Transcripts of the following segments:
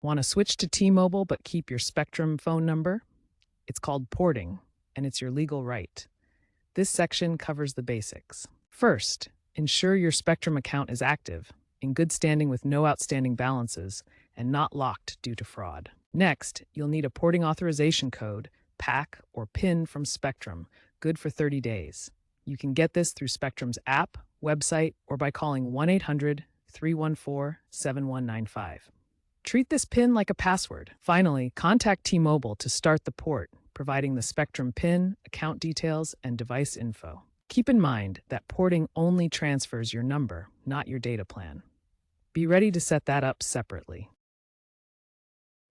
Want to switch to T-Mobile but keep your Spectrum phone number? It's called porting, and it's your legal right. This section covers the basics. First, ensure your Spectrum account is active, in good standing with no outstanding balances, and not locked due to fraud. Next, you'll need a porting authorization code, PAC, or PIN from Spectrum, good for 30 days. You can get this through Spectrum's app, website, or by calling 1-800-314-7195. Treat this PIN like a password. Finally, contact T-Mobile to start the port, providing the Spectrum PIN, account details, and device info. Keep in mind that porting only transfers your number, not your data plan. Be ready to set that up separately.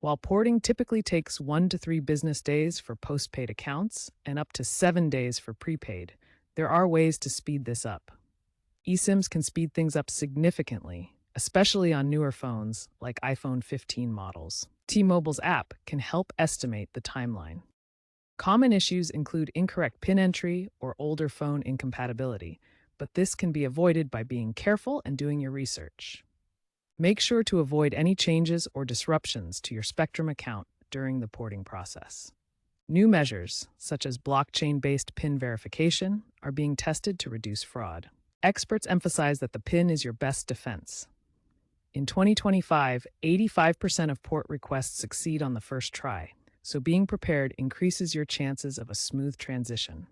While porting typically takes 1 to 3 business days for postpaid accounts and up to 7 days for prepaid, there are ways to speed this up. eSIMs can speed things up significantly, especially on newer phones like iPhone 15 models. T-Mobile's app can help estimate the timeline. Common issues include incorrect PIN entry or older phone incompatibility, but this can be avoided by being careful and doing your research. Make sure to avoid any changes or disruptions to your Spectrum account during the porting process. New measures, such as blockchain-based PIN verification, are being tested to reduce fraud. Experts emphasize that the PIN is your best defense. In 2025, 85% of port requests succeed on the first try, so being prepared increases your chances of a smooth transition.